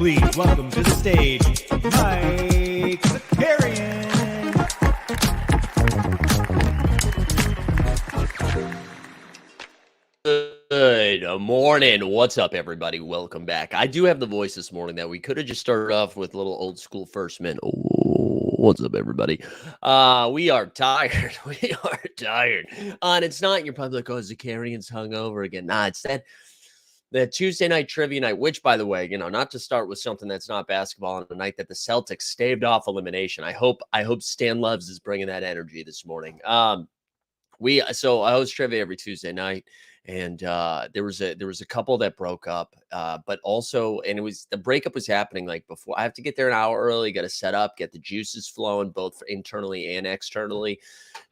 Please welcome to the stage, Mike Zakarian. Good morning. What's up, everybody? Welcome back. I do have the voice this morning that we could have just started off with a little old school first minute. Oh, what's up, everybody? We are tired. We are tired. And it's not, you're probably like, oh, Zakarian's hungover again. Nah, it's the Tuesday night trivia night, which, by the way, not to start with something that's not basketball on the night that the Celtics staved off elimination. I hope Stan Loves is bringing that energy this morning. So I host trivia every Tuesday night, and there was a couple that broke up, but also, and the breakup was happening like before. I have to get there an hour early, got to set up, get the juices flowing both internally and externally,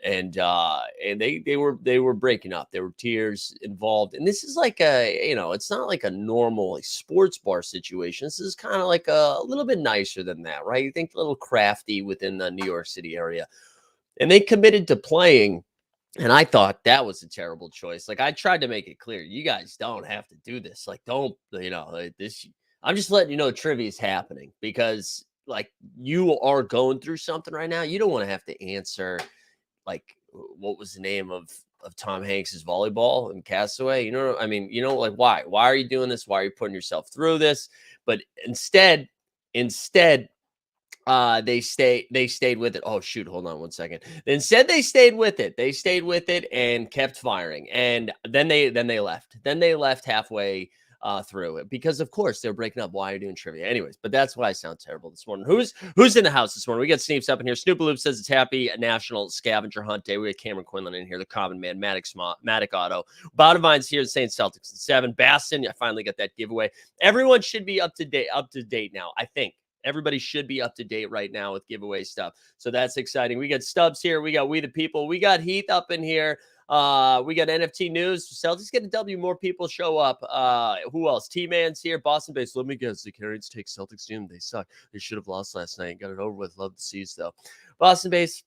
and they were breaking up. There were tears involved, and this is like it's not like a normal like sports bar situation. This is kind of like a little bit nicer than that, right? You think a little crafty within the New York City area, and they committed to playing. And I thought that was a terrible choice. Like, I tried to make it clear, you guys don't have to do this. Like, don't, this. I'm just letting you know trivia is happening because, like, you are going through something right now. You don't want to have to answer, like, what was the name of Tom Hanks's volleyball in Castaway? Like, why? Why are you doing this? Why are you putting yourself through this? But instead, they stayed with it. Oh, shoot. Hold on one second. Instead, they stayed with it. They stayed with it and kept firing. And then they left. Then they left halfway through it because, of course, they're breaking up. Why are you doing trivia? Anyways, but that's why I sound terrible this morning. Who's in the house this morning? We got Sneeps up in here. Snoopaloop says it's happy National Scavenger Hunt Day. We got Cameron Quinlan in here, the common man, Matic Auto. Botavine's here saying Celtics at 7. Baston, I finally got that giveaway. Everyone should be up to date now, I think. Everybody should be up to date right now with giveaway stuff. So that's exciting. We got Stubbs here. We got We the People. We got Heath up in here. We got NFT news. Celtics get a W. More people show up. Who else? T-Man's here. Boston based. Let me guess. The Carriers take Celtics team. They suck. They should have lost last night. Got it over with. Love the C's though. Boston based.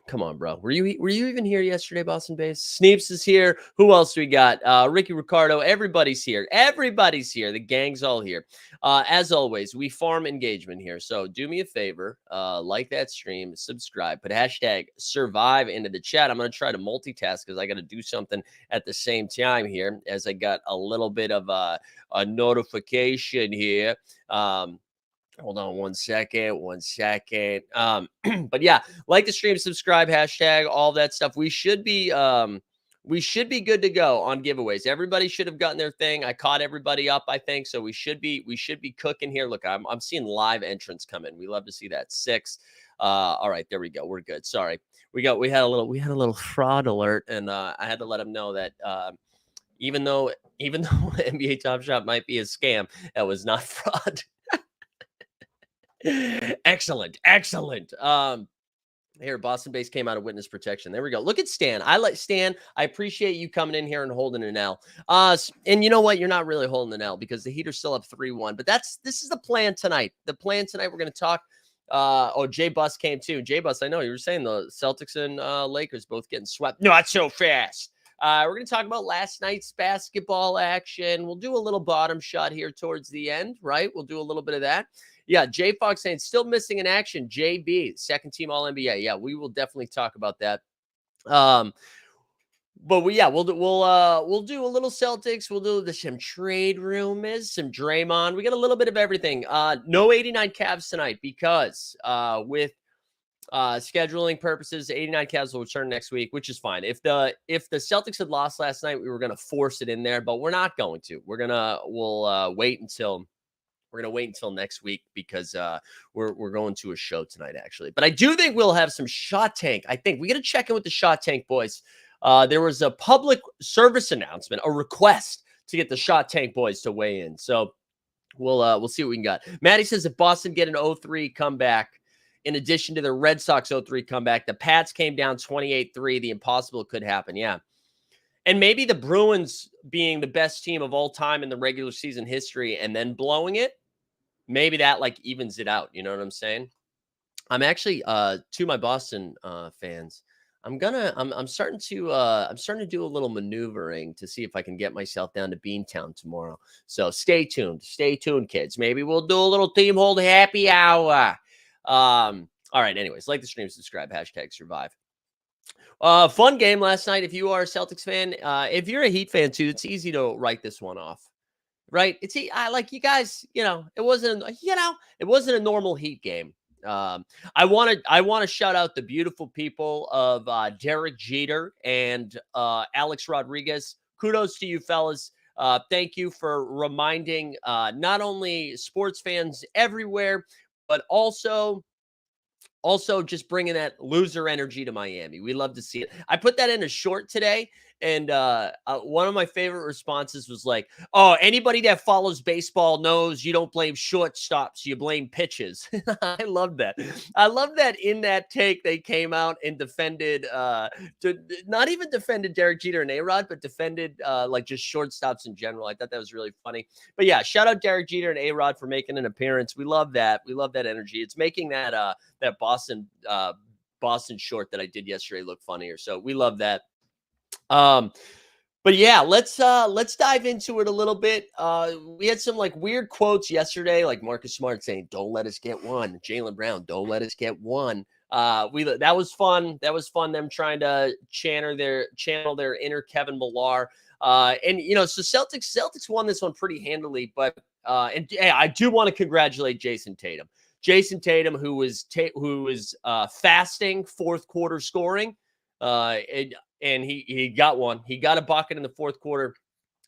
Come on, bro. Were you even here yesterday, Boston Base? Sneeps is here. Who else do we got? Ricky Ricardo. Everybody's here. Everybody's here. The gang's all here. As always, we farm engagement here. So do me a favor. Like that stream. Subscribe. Put hashtag survive into the chat. I'm going to try to multitask because I got to do something at the same time here as I got a little bit of a notification here. Hold on one second. But yeah, like the stream, subscribe, hashtag, all that stuff. We should be good to go on giveaways. Everybody should have gotten their thing. I caught everybody up, I think. So we should be cooking here. Look, I'm seeing live entrants come in. We love to see that. 6. All right, there we go. We're good. Sorry. We had a little fraud alert, and I had to let them know that even though NBA Top Shot might be a scam, that was not fraud. Excellent. Here, Boston base came out of witness protection. There we go. Look at Stan. Stan. I appreciate you coming in here and holding an L. And you know what? You're not really holding an L because the Heat are still up 3-1. But this is the plan tonight. The plan tonight, we're going to talk. Jay Buss came too. Jay Buss, I know you were saying the Celtics and Lakers both getting swept. Not so fast. We're going to talk about last night's basketball action. We'll do a little bottom shot here towards the end, right? We'll do a little bit of that. Yeah, J Fox saying still missing in action. JB, second team All NBA. Yeah, we will definitely talk about that. But we'll do a little Celtics. We'll do some trade rumors, some Draymond. We got a little bit of everything. No 89 Cavs tonight because with scheduling purposes, 89 Cavs will return next week, which is fine. If the Celtics had lost last night, we were gonna force it in there, but we're not going to. We'll wait until. We're gonna wait until next week because we're going to a show tonight, actually. But I do think we'll have some Shot Tank. I think we got to check in with the Shot Tank boys. There was a public service announcement, a request to get the Shot Tank boys to weigh in. So we'll see what we can get. Maddie says if Boston get an 0-3 comeback, in addition to the Red Sox 0-3 comeback, the Pats came down 28-3. The impossible could happen. Yeah. And maybe the Bruins being the best team of all time in the regular season history and then blowing it, maybe that like evens it out. You know what I'm saying? I'm actually to my Boston fans. I'm starting to do a little maneuvering to see if I can get myself down to Beantown tomorrow. So stay tuned, kids. Maybe we'll do a little team hold happy hour. All right. Anyways, like the stream, subscribe, #survive. Fun game last night. If you are a Celtics fan, if you're a Heat fan too, it's easy to write this one off, right? I like you guys. It wasn't a normal Heat game. I want to shout out the beautiful people of Derek Jeter and Alex Rodriguez. Kudos to you fellas. Thank you for reminding not only sports fans everywhere, but also just bringing that loser energy to Miami. We love to see it. I put that in a short today, and one of my favorite responses was like, "Oh, anybody that follows baseball knows you don't blame shortstops, you blame pitches." I love that. I love that in that take they came out and defended, not even defended Derek Jeter and A-Rod, but defended like just shortstops in general. I thought that was really funny. But yeah, shout out Derek Jeter and A-Rod for making an appearance. We love that. We love that energy. It's making that Boston short that I did yesterday look funnier. So we love that. But yeah, let's dive into it a little bit. We had some like weird quotes yesterday, like Marcus Smart saying, "Don't let us get one." Jaylen Brown, "Don't let us get one." That was fun. That was fun. Them trying to channel their inner Kevin Millar. And so Celtics won this one pretty handily. But I do want to congratulate Jason Tatum. Jason Tatum, who was fasting fourth quarter scoring, and he got one. He got a bucket in the fourth quarter.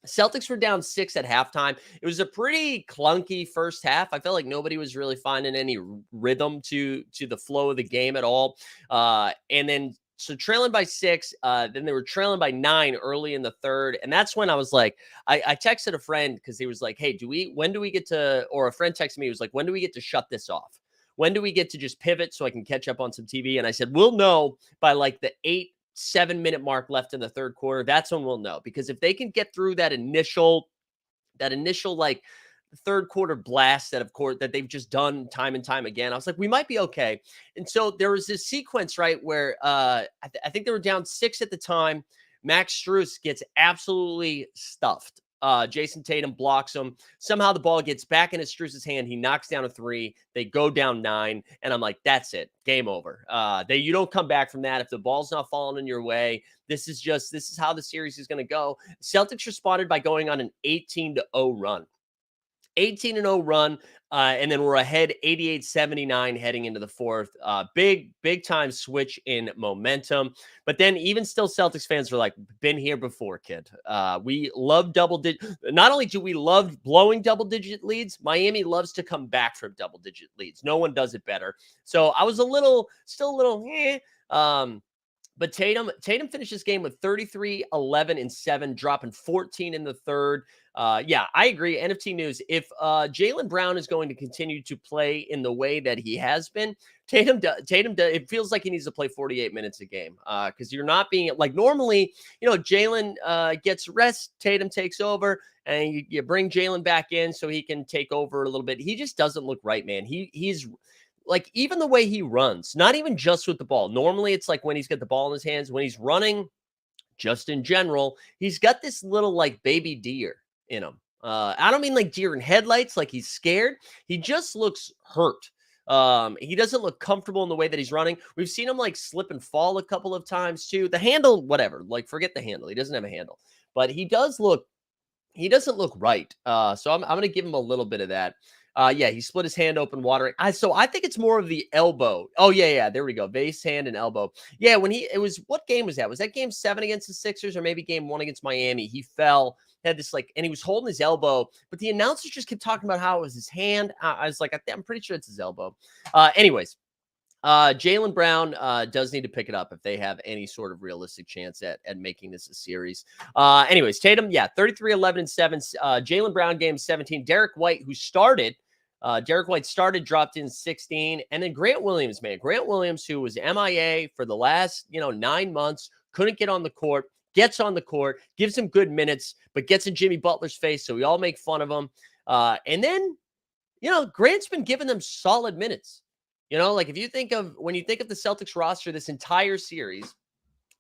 Celtics were down 6 at halftime. It was a pretty clunky first half. I felt like nobody was really finding any rhythm to the flow of the game at all. And then so trailing by 6, then they were trailing by 9 early in the third. And that's when I was like, I texted a friend because he was like, "Hey, when do we get to," or a friend texted me, he was like, "When do we get to shut this off? When do we get to just pivot so I can catch up on some TV?" And I said, "We'll know by like the 7-minute mark left in the third quarter. That's when we'll know." Because if they can get through that initial like third quarter blast that they've just done time and time again, I was like, we might be okay. And so there was this sequence, right, where I think they were down 6 at the time. Max Strus gets absolutely stuffed. Jason Tatum blocks him. Somehow the ball gets back into Strus's hand. He knocks down a 3. They go down 9. And I'm like, that's it. Game over. You don't come back from that. If the ball's not falling in your way, this is how the series is going to go. Celtics responded by going on an 18-0 run. 18-0 run, and then we're ahead 88-79 heading into the fourth. Big time switch in momentum. But then even still, Celtics fans are like, "Been here before, kid." We love double-digit. Not only do we love blowing double-digit leads, Miami loves to come back from double-digit leads. No one does it better. So I was still a little. But Tatum finished this game with 33, 11, and 7, dropping 14 in the third. Yeah, I agree. NFT news. If Jaylen Brown is going to continue to play in the way that he has been, Tatum, it feels like he needs to play 48 minutes a game because you're not being like normally, Jaylen gets rest, Tatum takes over, and you bring Jaylen back in so he can take over a little bit. He just doesn't look right, man. He's like, even the way he runs, not even just with the ball. Normally, it's like when he's got the ball in his hands, when he's running just in general, he's got this little like baby deer in him. I don't mean like deer in headlights, like he's scared. He just looks hurt. He doesn't look comfortable in the way that he's running. We've seen him like slip and fall a couple of times too. The handle, whatever, like forget the handle. He doesn't have a handle, but he doesn't look right. So I'm going to give him a little bit of that. Yeah, he split his hand open watering. So I think it's more of the elbow. Oh, yeah. There we go. Base hand and elbow. Yeah, what game was that? Was that game 7 against the Sixers or maybe game 1 against Miami? He fell, had this and he was holding his elbow, but the announcers just kept talking about how it was his hand. I was like, I'm pretty sure it's his elbow. Anyways. Jaylen Brown does need to pick it up if they have any sort of realistic chance at making this a series. Anyways, Tatum, 33, 11, and 7. Jaylen Brown, game 17. Derek White, who started, dropped in 16. And then Grant Williams, who was MIA for the last, 9 months, couldn't get on the court, gets on the court, gives him good minutes, but gets in Jimmy Butler's face, so we all make fun of him. And then, Grant's been giving them solid minutes. When you think of the Celtics roster this entire series,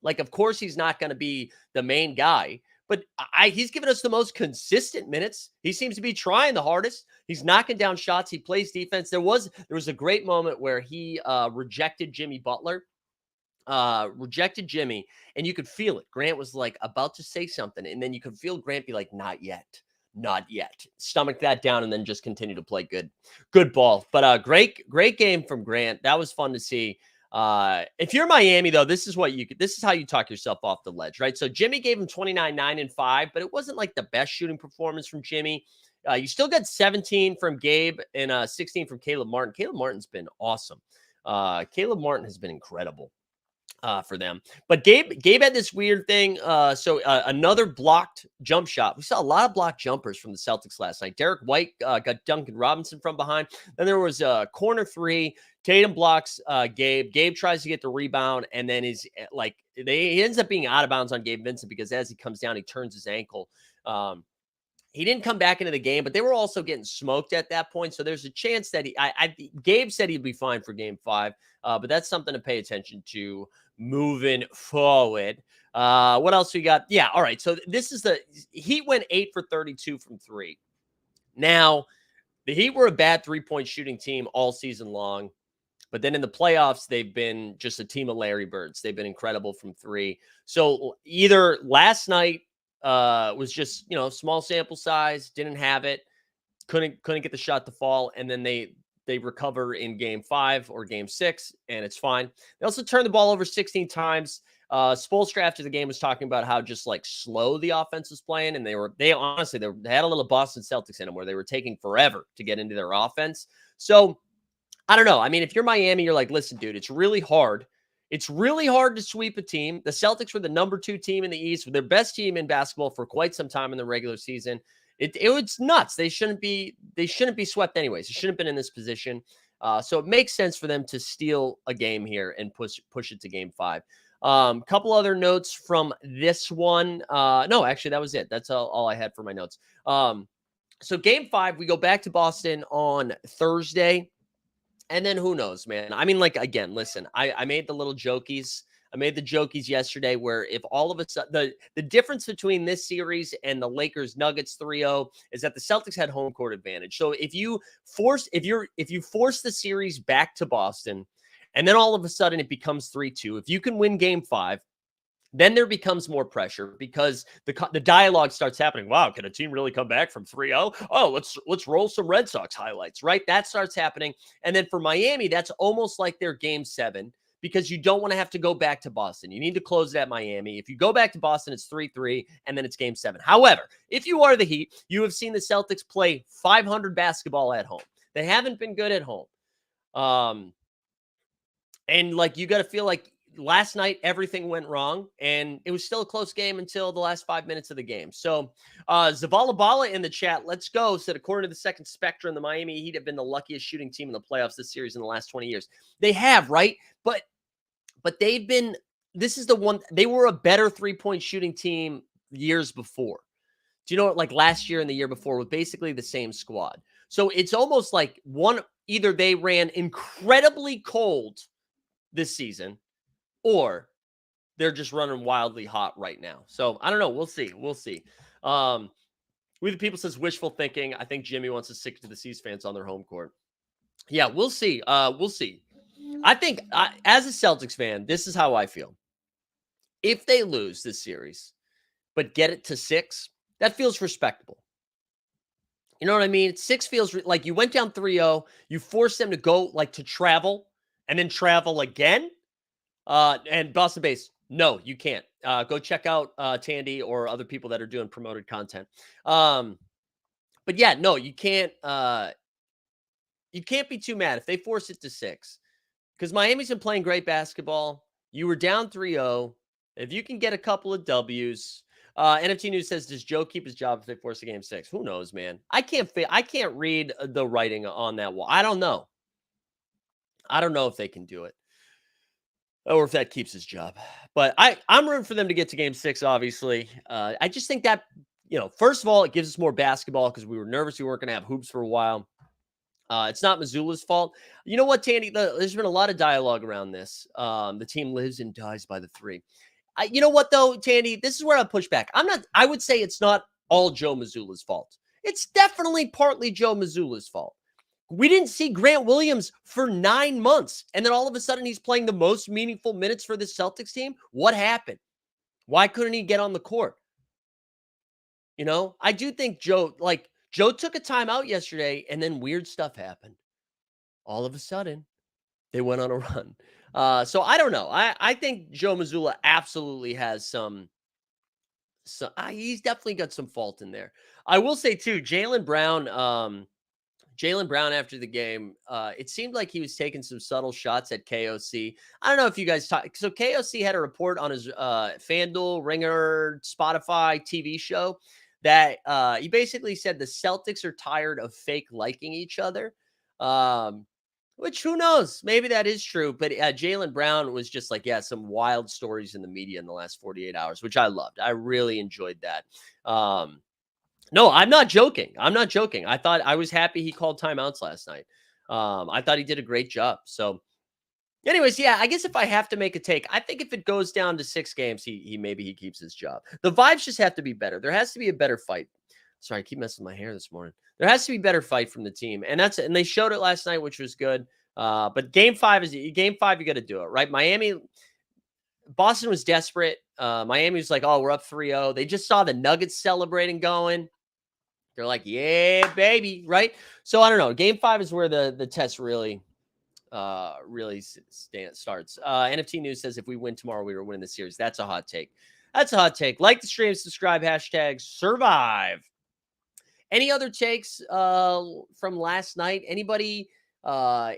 of course he's not going to be the main guy, but he's given us the most consistent minutes. He seems to be trying the hardest. He's knocking down shots. He plays defense. There was a great moment where he rejected Jimmy Butler, and you could feel it. Grant was about to say something, and then you could feel Grant be like, not yet. Stomach that down and then just continue to play good ball. But great game from Grant. That was fun to see. If you're Miami, though, this is how you talk yourself off the ledge, right? So Jimmy gave him 29, 9, and 5, but it wasn't like the best shooting performance from Jimmy. You still got 17 from Gabe and 16 from Caleb Martin. Caleb Martin's been awesome. Caleb Martin has been incredible for them. But Gabe had this weird thing. So another blocked jump shot. We saw a lot of blocked jumpers from the Celtics last night. Derek White got Duncan Robinson from behind. Then there was a corner three. Tatum blocks Gabe. Gabe tries to get the rebound, and then he ends up being out of bounds on Gabe Vincent because as he comes down, he turns his ankle. He didn't come back into the game, but they were also getting smoked at that point. So there's a chance that Gabe said he'd be fine for game 5, but that's something to pay attention to moving forward. What else we got? Yeah. All right. So the Heat went 8 for 32 from 3. Now, the Heat were a bad 3-point shooting team all season long, but then in the playoffs, they've been just a team of Larry Birds. They've been incredible from 3. So either last night, was just, small sample size, didn't have it, couldn't get the shot to fall, and then they recover in game 5 or game 6, and it's fine. They also turned the ball over 16 times. Spoelstra after the game was talking about how just slow the offense was playing, and they honestly had a little Boston Celtics in them where they were taking forever to get into their offense. So I don't know. I mean, if you're Miami, you're like, listen, dude, it's really hard. It's really hard to sweep a team. The Celtics were the number 2 team in the East, with their best team in basketball for quite some time in the regular season. It was nuts. They shouldn't be swept anyways. They shouldn't have been in this position. So it makes sense for them to steal a game here and push it to game 5. Couple other notes from this one. No, actually, that was it. That's all I had for my notes. So game 5, we go back to Boston on Thursday. And then who knows, man? I mean, again, listen, I made the little jokies. I made the jokies yesterday where if all of a sudden the difference between this series and the Lakers Nuggets 3-0 is that the Celtics had home court advantage. So if you force the series back to Boston and then all of a sudden it becomes 3-2, if you can win game 5, then there becomes more pressure because the dialogue starts happening. Wow, can a team really come back from 3-0? Oh, let's roll some Red Sox highlights, right? That starts happening. And then for Miami, that's almost like their game 7 because you don't want to have to go back to Boston. You need to close it at Miami. If you go back to Boston, it's 3-3, and then it's game 7. However, if you are the Heat, you have seen the Celtics play 500 basketball at home. They haven't been good at home. And you got to feel like last night, everything went wrong, and it was still a close game until the last 5 minutes of the game. So Zavala in the chat, let's go, said, according to the Second Spectrum, the Miami Heat have been the luckiest shooting team in the playoffs this series in the last 20 years. They have, right? But they've been – this is the one – they were a better 3-point shooting team years before. Do you know what? Last year and the year before with basically the same squad. So it's almost like either they ran incredibly cold this season, or they're just running wildly hot right now. So I don't know. We'll see. We'll see. We the people says wishful thinking. I think Jimmy wants to stick to the C's fans on their home court. Yeah, we'll see. We'll see. I think as a Celtics fan, this is how I feel. If they lose this series, but get it to 6, that feels respectable. You know what I mean? 6 feels like you went down 3-0, you forced them to go like to travel and then travel again. And Boston Base, no, you can't. Go check out Tandy or other people that are doing promoted content. But yeah, no, you can't be too mad if they force it to 6. Because Miami's been playing great basketball. You were down 3-0. If you can get a couple of W's, NFT News says, does Joe keep his job if they force a game 6? Who knows, man? I can't read the writing on that wall. I don't know. I don't know if they can do it or if that keeps his job. But I'm rooting for them to get to game 6, obviously. I just think that, first of all, it gives us more basketball because we were nervous we weren't going to have hoops for a while. It's not Missoula's fault. You know what, Tandy? There's been a lot of dialogue around this. The team lives and dies by the 3. You know what, though, Tandy? This is where I push back. I would say it's not all Joe Missoula's fault. It's definitely partly Joe Missoula's fault. We didn't see Grant Williams for 9 months, and then all of a sudden he's playing the most meaningful minutes for the Celtics team. What happened? Why couldn't he get on the court? I do think Joe took a timeout yesterday, and then weird stuff happened. All of a sudden, they went on a run. So I don't know. I think Joe Mazzulla absolutely has some. So he's definitely got some fault in there. I will say too, Jaylen Brown. Jaylen Brown after the game, it seemed like he was taking some subtle shots at KOC. I don't know if you guys talk. So KOC had a report on his FanDuel, Ringer, Spotify TV show that he basically said the Celtics are tired of fake liking each other. Which who knows? Maybe that is true. But Jaylen Brown was just like, some wild stories in the media in the last 48 hours, which I loved. I really enjoyed that. No, I'm not joking. I was happy he called timeouts last night. I thought he did a great job. So anyways, I guess if I have to make a take, I think if it goes down to 6 games, he keeps his job. The vibes just have to be better. There has to be a better fight. Sorry, I keep messing with my hair this morning. There has to be better fight from the team. And they showed it last night, which was good. But game 5, you got to do it, right? Boston was desperate. Miami was like, oh, we're up 3-0. They just saw the Nuggets celebrating going. They're like, yeah, baby, right? So I don't know. Game 5 is where the test really starts. NFT News says if we win tomorrow, we are winning the series. That's a hot take. Like the stream, subscribe, #survive. Any other takes from last night? Anybody on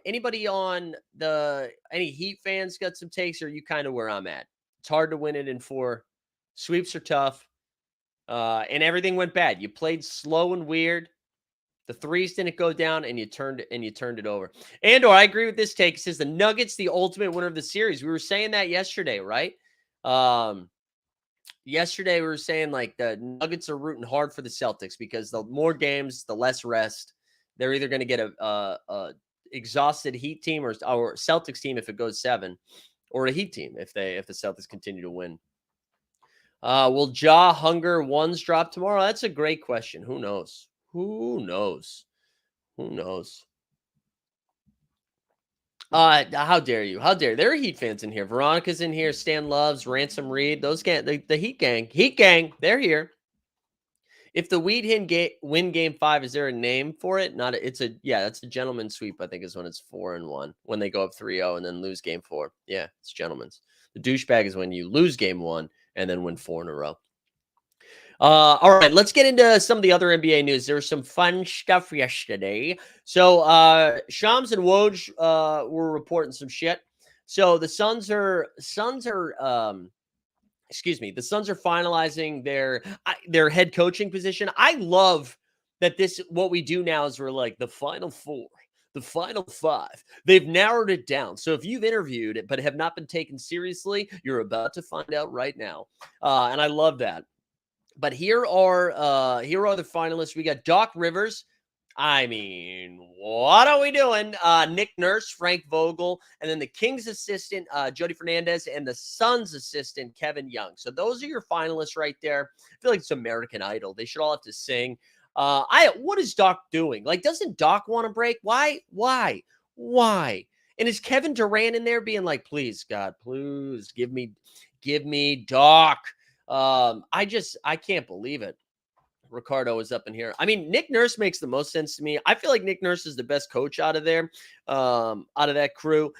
any Heat fans got some takes, or are you kind of where I'm at? It's hard to win it in 4. Sweeps are tough. And everything went bad. You played slow and weird. The threes didn't go down, and you turned it over. Andor, I agree with this take. It says the Nuggets, the ultimate winner of the series. We were saying that yesterday, right? Yesterday we were saying like the Nuggets are rooting hard for the Celtics because the more games, the less rest. They're either going to get a exhausted Heat team or Celtics team if it goes 7, or a Heat team if the Celtics continue to win. Will Ja Hunger ones drop tomorrow? That's a great question. Who knows? How dare you? There are Heat fans in here. Veronica's in here. Stan Loves, Ransom Reed. Those the Heat gang. They're here. If the win game 5, is there a name for it? That's a gentleman's sweep. I think is when it's 4-1 when they go up 3-0 and then lose game 4. Yeah, it's gentleman's. The douchebag is when you lose game 1 and then win 4 in a row. All right, let's get into some of the other NBA news. There was some fun stuff yesterday. So Shams and Woj were reporting some shit. So the Suns are finalizing their head coaching position. I love that what we do now is we're like the final 4, the final 5. They've narrowed it down. So if you've interviewed it but have not been taken seriously, you're about to find out right now. And I love that. But here are the finalists. We got Doc Rivers. I mean, what are we doing? Nick Nurse, Frank Vogel, and then the Kings assistant, Jody Fernandez, and the Suns assistant, Kevin Young. So those are your finalists right there. I feel like it's American Idol. They should all have to sing. What is Doc doing? Like, doesn't Doc want to break? Why? And is Kevin Durant in there being like, please, God, please give me Doc. I can't believe it. Ricardo is up in here. I mean, Nick Nurse makes the most sense to me. I feel like Nick Nurse is the best coach out of there, out of that crew.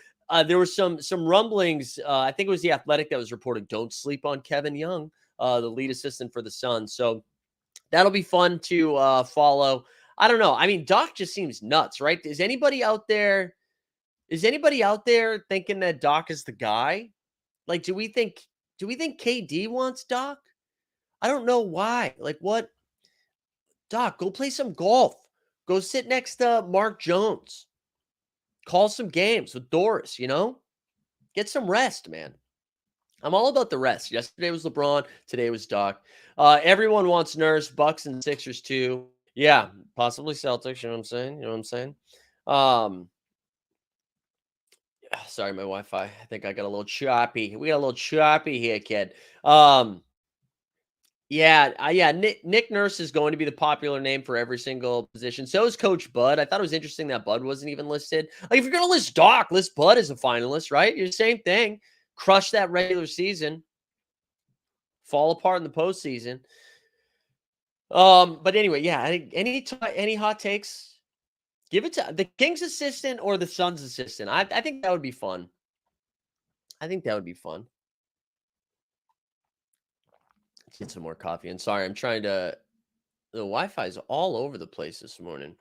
There were some rumblings. I think it was the Athletic that was reporting, don't sleep on Kevin Young, the lead assistant for the Suns. So that'll be fun to follow. I don't know. I mean, Doc just seems nuts, right? Is anybody out there? Is anybody out there thinking that Doc is the guy? Like, do we think KD wants Doc? I don't know why. Like, what? Doc, go play some golf. Go sit next to Mark Jones. Call some games with Doris, Get some rest, man. I'm all about the rest. Yesterday was LeBron. Today was Doc. Everyone wants Nurse, Bucks and Sixers too. Yeah, possibly Celtics. You know what I'm saying? Sorry, my Wi-Fi. I think I got a little choppy. We got a little choppy here, kid. Yeah. Nick Nurse is going to be the popular name for every single position. So is Coach Bud. I thought it was interesting that Bud wasn't even listed. Like, if you're going to list Doc, list Bud as a finalist, right? You're the same thing. Crush that regular season. Fall apart in the postseason. But anyway, yeah. I think any hot takes, give it to the Kings assistant or the Suns assistant. I think that would be fun. Let's get some more coffee. And sorry, I'm trying to. The Wi-Fi is all over the place this morning.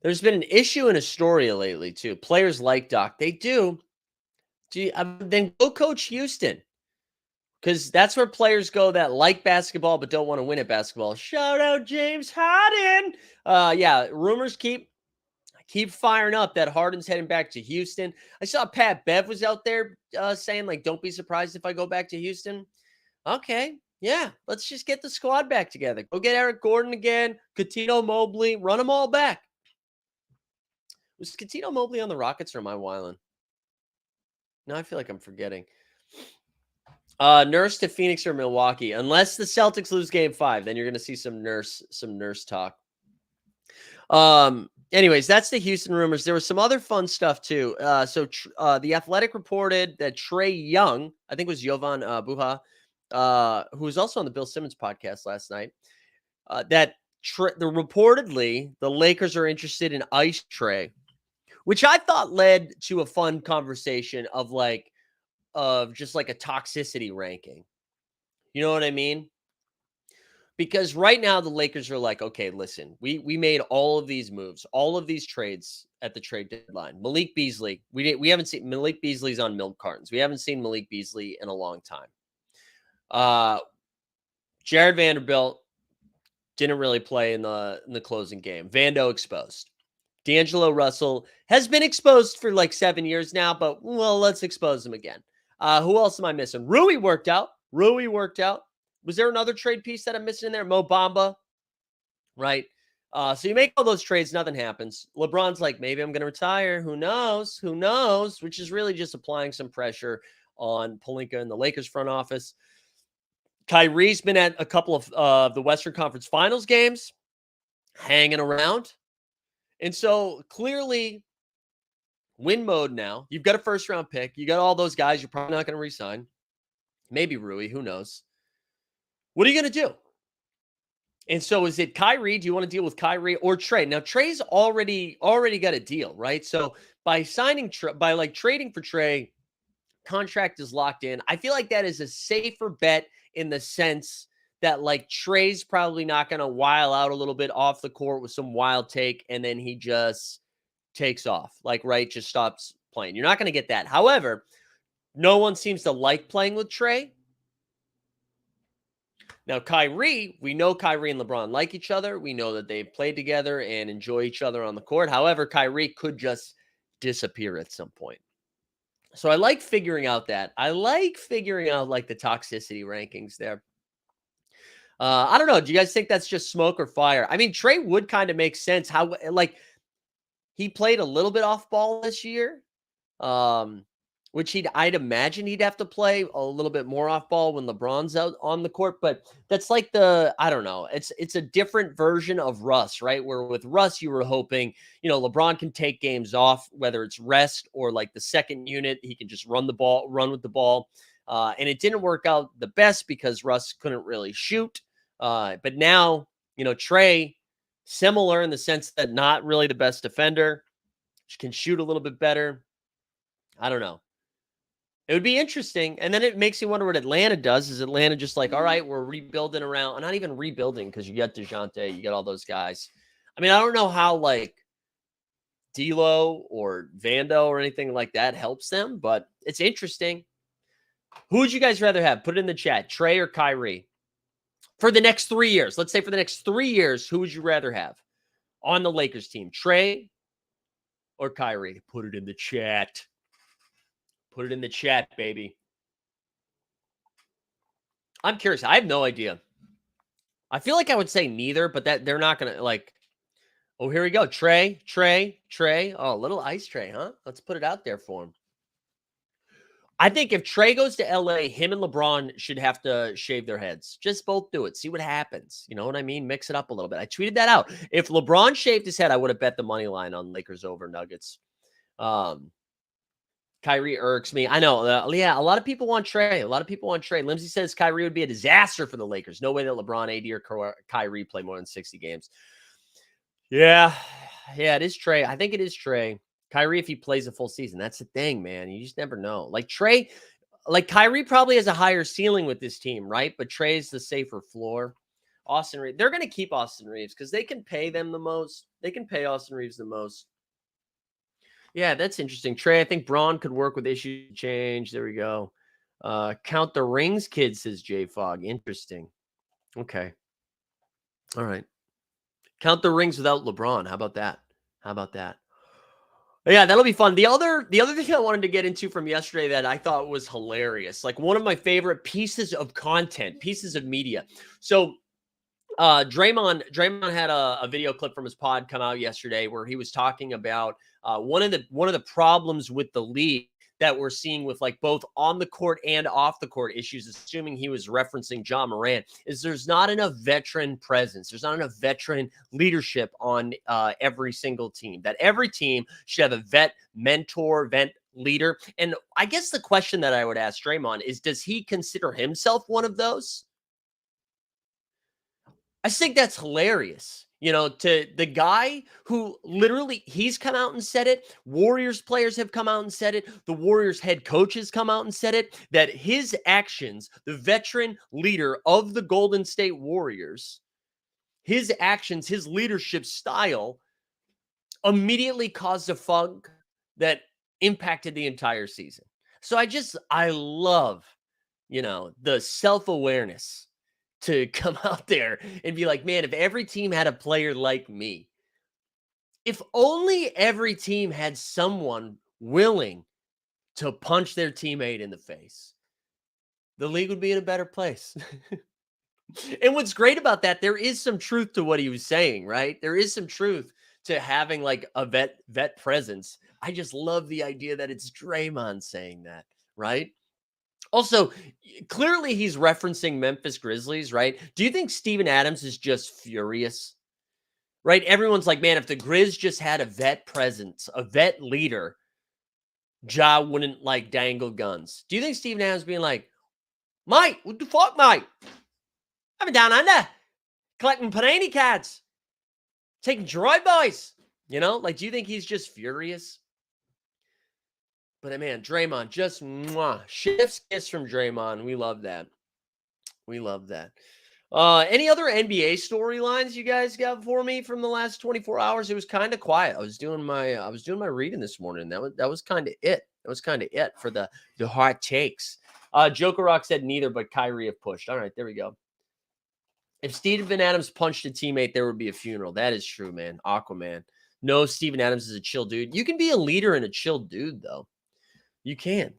There's been an issue in Astoria lately too. Players like Doc, they do. Then go coach Houston, because that's where players go that like basketball but don't want to win at basketball. Shout out James Harden. Yeah, rumors keep firing up that Harden's heading back to Houston. I saw Pat Bev was out there saying, like, don't be surprised if I go back to Houston. Okay, yeah, let's just get the squad back together. Go get Eric Gordon again, Coutinho, Mobley, run them all back. Was Coutinho Mobley on the Rockets or am I wilding? No, I feel like I'm forgetting. Nurse to Phoenix or Milwaukee. Unless the Celtics lose game 5, then you're going to see some nurse talk. Anyways, that's the Houston rumors. There was some other fun stuff too. The Athletic reported that Trae Young, I think it was Jovan Buha, who was also on the Bill Simmons podcast last night, that reportedly the Lakers are interested in Ice Trae, which I thought led to a fun conversation of just like a toxicity ranking. You know what I mean? Because right now the Lakers are like, okay, listen, we made all of these moves, all of these trades at the trade deadline. Malik Beasley, we haven't seen Malik Beasley's on milk cartons. We haven't seen Malik Beasley in a long time. Jared Vanderbilt didn't really play in the closing game. Vando exposed. D'Angelo Russell has been exposed for like 7 years now, but let's expose him again. Who else am I missing? Rui worked out. Was there another trade piece that I'm missing in there? Mo Bamba, right? So you make all those trades, nothing happens. LeBron's like, maybe I'm going to retire. Who knows? Which is really just applying some pressure on Pelinka and the Lakers front office. Kyrie's been at a couple of the Western Conference Finals games, hanging around. And so clearly win mode now. You've got a first-round pick. You got all those guys you're probably not going to re-sign. Maybe Rui. Who knows? What are you going to do? And so is it Kyrie? Do you want to deal with Kyrie or Trae? Now, Trae's already got a deal, right? So by trading for Trae, contract is locked in. I feel like that is a safer bet in the sense that Trae's probably not going to while out a little bit off the court with some wild take, and then he just takes off, just stops playing. You're not going to get that. However, no one seems to like playing with Trae. Now, Kyrie, we know Kyrie and LeBron like each other. We know that they've played together and enjoy each other on the court. However, Kyrie could just disappear at some point. So I like figuring out that. I like figuring out the toxicity rankings there. I don't know. Do you guys think that's just smoke or fire? I mean, Trey would kind of make sense. How like he played a little bit off ball this year, um, which I'd imagine he'd have to play a little bit more off ball when LeBron's out on the court. But that's like I don't know. It's a different version of Russ, right? Where with Russ, you were hoping, LeBron can take games off, whether it's rest or like the second unit, he can just run with the ball. And it didn't work out the best because Russ couldn't really shoot. But now, Trey, similar in the sense that not really the best defender, can shoot a little bit better. I don't know. It would be interesting. And then it makes you wonder what Atlanta does. Is Atlanta just like, all right, we're rebuilding around, not even rebuilding because you got DeJounte, you got all those guys. I mean, I don't know how like D'Lo or Vando or anything like that helps them, but it's interesting. Who would you guys rather have? Put it in the chat, Trey or Kyrie. For the next 3 years, let's say for the next 3 years, who would you rather have on the Lakers team, Trey or Kyrie? Put it in the chat. Put it in the chat, baby. I'm curious. I have no idea. I feel like I would say neither, but that they're not going to like. Oh, here we go. Trey. Oh, little ice tray, huh? Let's put it out there for him. I think if Trey goes to LA, him and LeBron should have to shave their heads. Just both do it. See what happens. You know what I mean? Mix it up a little bit. I tweeted that out. If LeBron shaved his head, I would have bet the money line on Lakers over Nuggets. Kyrie irks me. I know. Yeah, a lot of people want Trey. Lindsay says Kyrie would be a disaster for the Lakers. No way that LeBron, AD, or Kyrie play more than 60 games. Yeah, it is Trey. I think it is Trey. Kyrie, if he plays a full season, that's the thing, man. You just never know. Like Trey, like Kyrie probably has a higher ceiling with this team, right? But Trey's the safer floor. Austin Reeves, they're going to keep Austin Reeves because they can pay them the most. They can pay Austin Reeves the most. Yeah, that's interesting. Trey, I think Braun could work with issue change. There we go. Count the rings, kid, says J Fog. Interesting. Okay. All right. Count the rings without LeBron. How about that? Yeah, that'll be fun. The other thing I wanted to get into from yesterday that I thought was hilarious, like one of my favorite pieces of content, pieces of media. So Draymond had a video clip from his pod come out yesterday where he was talking about one of the problems with the league that we're seeing with like both on the court and off the court issues, assuming he was referencing John Morant, is there's not enough veteran presence. There's not enough veteran leadership on every single team, that every team should have a vet mentor, vet leader. And I guess the question that I would ask Draymond is, does he consider himself one of those? I just think that's hilarious. To the guy who literally he's come out and said it. Warriors players have come out and said it. The Warriors head coaches come out and said it, that his actions, the veteran leader of the Golden State Warriors, his actions, his leadership style immediately caused a funk that impacted the entire season. So I love, the self-awareness to come out there and be like, man, if every team had a player like me, if only every team had someone willing to punch their teammate in the face, the league would be in a better place. And what's great about that, there is some truth to what he was saying, right? There is some truth to having like a vet presence. I just love the idea that it's Draymond saying that, right? Also, clearly he's referencing Memphis Grizzlies, right? Do you think Steven Adams is just furious? Right? Everyone's like, man, if the Grizz just had a vet presence, a vet leader, Ja wouldn't like dangle guns. Do you think Steven Adams being like, mate, what the fuck, mate? I've been down under collecting panini cards, taking drive-bys. Like, do you think he's just furious? But man, Draymond, just chef's kiss from Draymond. We love that. Any other NBA storylines you guys got for me from the last 24 hours? It was kind of quiet. I was doing my reading this morning. That was kind of it. That was kind of it for the hot takes. Joker Rock said neither, but Kyrie have pushed. All right, there we go. If Steven Adams punched a teammate, there would be a funeral. That is true, man. Aquaman. No, Steven Adams is a chill dude. You can be a leader and a chill dude, though. You can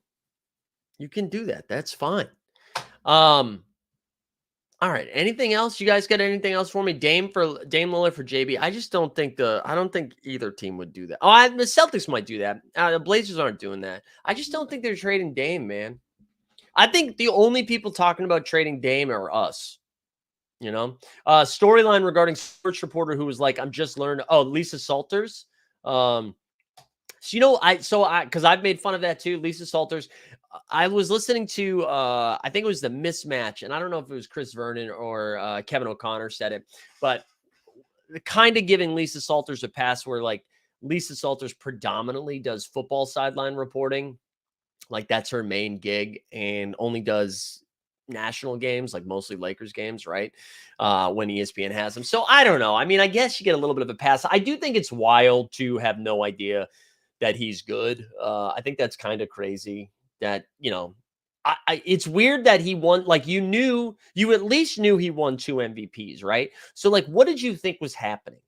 do that. That's fine. All right. Anything else? You guys got anything else for me? Dame Lillard for JB. I just don't think I don't think either team would do that. The Celtics might do that. The Blazers aren't doing that. I just don't think they're trading Dame, man. I think the only people talking about trading Dame are us. You know, storyline regarding sports reporter who was like, "I'm just learning." Oh, Lisa Salters. Because I've made fun of that too. Lisa Salters. I was listening to I think it was the Mismatch, and I don't know if it was Chris Vernon or Kevin O'Connor said it, but kind of giving Lisa Salters a pass where like Lisa Salters predominantly does football sideline reporting, like that's her main gig, and only does national games, like mostly Lakers games, right? When ESPN has them. So I don't know. I mean, I guess you get a little bit of a pass. I do think it's wild to have no idea that he's good. I think that's kind of crazy that, it's weird that he won. Like you at least knew he won 2 MVPs, right? So like, what did you think was happening?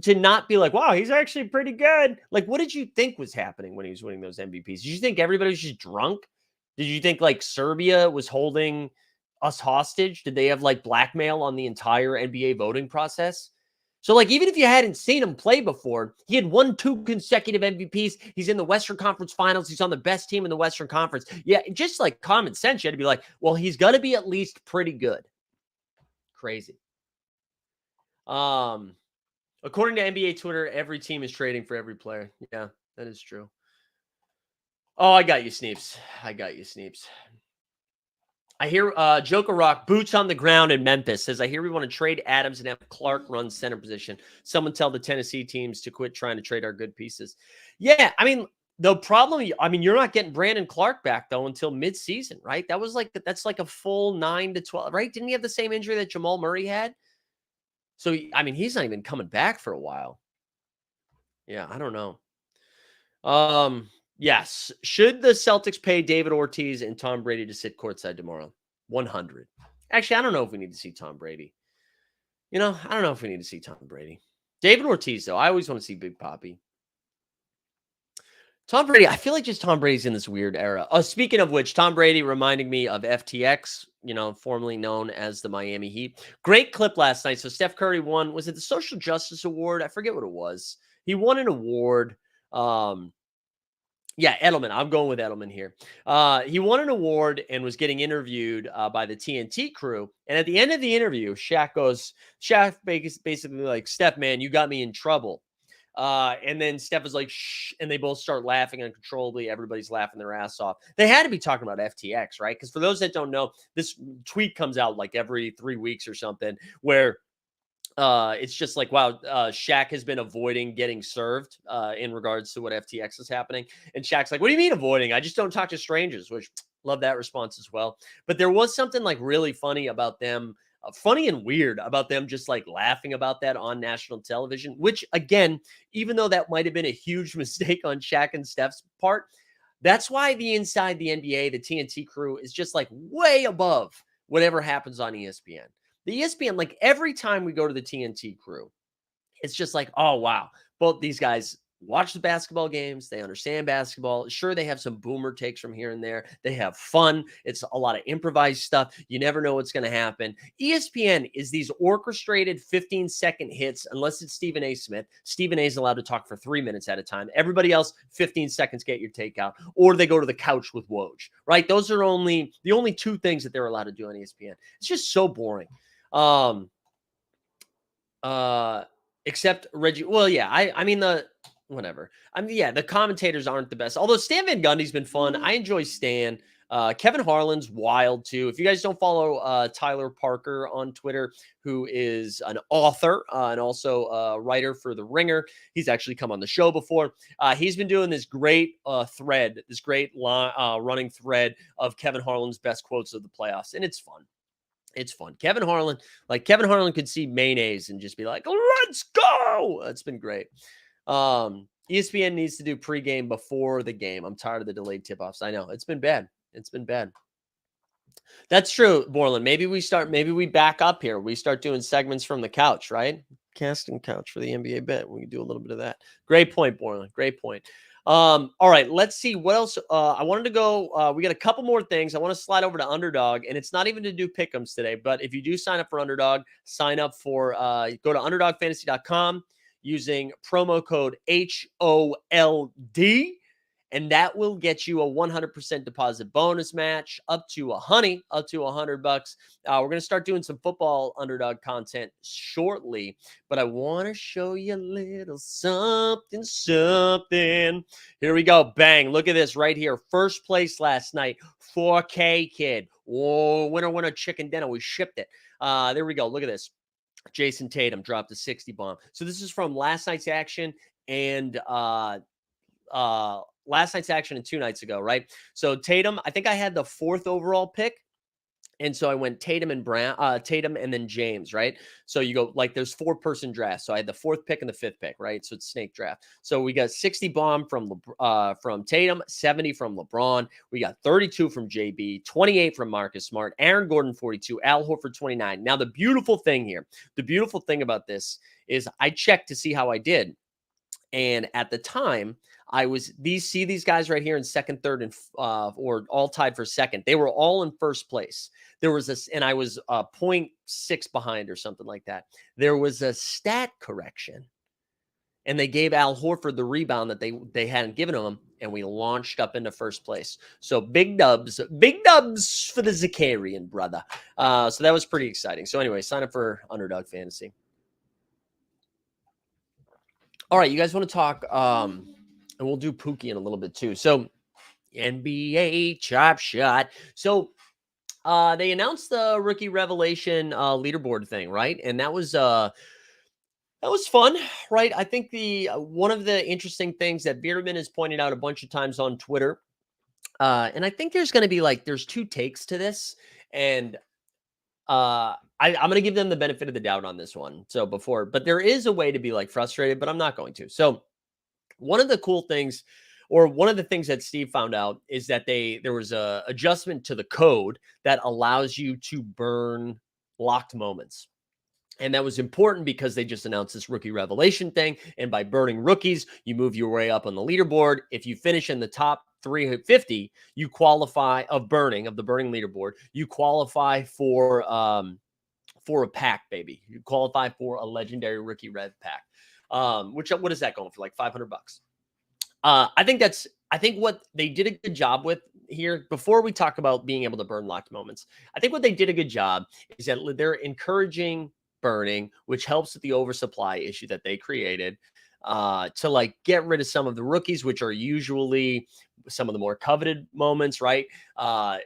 To not be like, wow, he's actually pretty good. Like, what did you think was happening when he was winning those MVPs? Did you think everybody was just drunk? Did you think like Serbia was holding us hostage? Did they have like blackmail on the entire NBA voting process? So, like, even if you hadn't seen him play before, he had won 2 consecutive MVPs. He's in the Western Conference Finals. He's on the best team in the Western Conference. Yeah, just like common sense, you had to be like, well, he's going to be at least pretty good. Crazy. According to NBA Twitter, every team is trading for every player. Yeah, that is true. Oh, I got you, Sneeps. I hear Joker Rock, boots on the ground in Memphis, says, I hear we want to trade Adams and have Clark run center position. Someone tell the Tennessee teams to quit trying to trade our good pieces. Yeah, I mean, the problem, you're not getting Brandon Clark back, though, until midseason, right? That's like a full 9 to 12, right? Didn't he have the same injury that Jamal Murray had? So, he's not even coming back for a while. Yeah, I don't know. Yes. Should the Celtics pay David Ortiz and Tom Brady to sit courtside tomorrow? 100. Actually, I don't know if we need to see Tom Brady. I don't know if we need to see Tom Brady. David Ortiz, though, I always want to see Big Papi. Tom Brady, I feel like just Tom Brady's in this weird era. Speaking of which, Tom Brady reminding me of FTX, formerly known as the Miami Heat. Great clip last night. So Steph Curry won, was it the Social Justice Award? I forget what it was. He won an award. Yeah, Edelman. I'm going with Edelman here. He won an award and was getting interviewed by the TNT crew. And at the end of the interview, Shaq basically like, Steph, man, you got me in trouble. And then Steph is like, shh, and they both start laughing uncontrollably. Everybody's laughing their ass off. They had to be talking about FTX, right? Because for those that don't know, this tweet comes out like every 3 weeks or something where it's just like, wow, Shaq has been avoiding getting served in regards to what FTX is happening. And Shaq's like, what do you mean avoiding? I just don't talk to strangers, which love that response as well. But there was something like really funny about them, funny and weird about them just like laughing about that on national television, which again, even though that might have been a huge mistake on Shaq and Steph's part, that's why the inside the NBA, the TNT crew is just like way above whatever happens on ESPN. The ESPN, like every time we go to the TNT crew, it's just like, oh, wow. Both these guys watch the basketball games. They understand basketball. Sure, they have some boomer takes from here and there. They have fun. It's a lot of improvised stuff. You never know what's going to happen. ESPN is these orchestrated 15-second hits, unless it's Stephen A. Smith. Stephen A. is allowed to talk for 3 minutes at a time. Everybody else, 15 seconds, get your takeout. Or they go to the couch with Woj, right? Those are the only 2 things that they're allowed to do on ESPN. It's just so boring. Except Reggie. Well, yeah, I mean whatever. The commentators aren't the best. Although Stan Van Gundy's been fun. I enjoy Stan. Kevin Harlan's wild too. If you guys don't follow Tyler Parker on Twitter, who is an author and also a writer for The Ringer, he's actually come on the show before. He's been doing this great thread, this great running thread of Kevin Harlan's best quotes of the playoffs, and it's fun. It's fun. Kevin Harlan could see mayonnaise and just be like, let's go. It's been great. ESPN needs to do pregame before the game. I'm tired of the delayed tip-offs. I know. It's been bad. That's true, Borland. Maybe we back up here. We start doing segments from the couch, right? Casting couch for the NBA bet. We can do a little bit of that. Great point, Borland. Great point. All right, let's see what else. I wanted to go. We got a couple more things. I want to slide over to Underdog, and it's not even to do pick'ems today. But if you do sign up for Underdog, sign up for go to underdogfantasy.com using promo code HOLD, and that will get you a 100% deposit bonus match up to $100. We're going to start doing some football Underdog content shortly, but I want to show you a little something. Here we go. Bang. Look at this right here. First place last night. 4K kid. Whoa, winner, chicken dinner. We shipped it. There we go. Look at this. Jason Tatum dropped a 60 bomb. So this is from last night's action and last night's action and 2 nights ago, right? So Tatum, I think I had the 4th overall pick. And so I went Tatum and Tatum and then James, right? So you go like there's 4-person drafts. So I had the 4th pick and the 5th pick, right? So it's snake draft. So we got 60 bomb from Tatum, 70 from LeBron. We got 32 from JB, 28 from Marcus Smart, Aaron Gordon 42, Al Horford 29. Now the beautiful thing about this is I checked to see how I did. And at the time, I was these guys right here in second, third, and or all tied for second. They were all in first place. There was this, and I was 0.6 behind or something like that. There was a stat correction, and they gave Al Horford the rebound that they hadn't given him, and we launched up into first place. So big dubs for the Zakarian brother. So that was pretty exciting. So anyway, sign up for Underdog Fantasy. All right, you guys want to talk, and we'll do Pookie in a little bit too. So NBA Chop Shot. So they announced the rookie revelation leaderboard thing, right? And that was fun, right? I think the one of the interesting things that Bierman has pointed out a bunch of times on Twitter, and I think there's going to be there's 2 takes to this, and I'm going to give them the benefit of the doubt on this one. So but there is a way to be frustrated, but I'm not going to. So one of the cool things, or one of the things that Steve found out is that there was a adjustment to the code that allows you to burn locked moments. And that was important because they just announced this rookie revelation thing. And by burning rookies, you move your way up on the leaderboard. If you finish in the top 350, you qualify of the burning leaderboard. You qualify for a pack, baby. You qualify for a legendary rookie rev pack. What is that going for? $500. I think what they did a good job with here, before we talk about being able to burn locked moments, I think what they did a good job is that they're encouraging burning, which helps with the oversupply issue that they created, to get rid of some of the rookies, which are usually some of the more coveted moments, right? And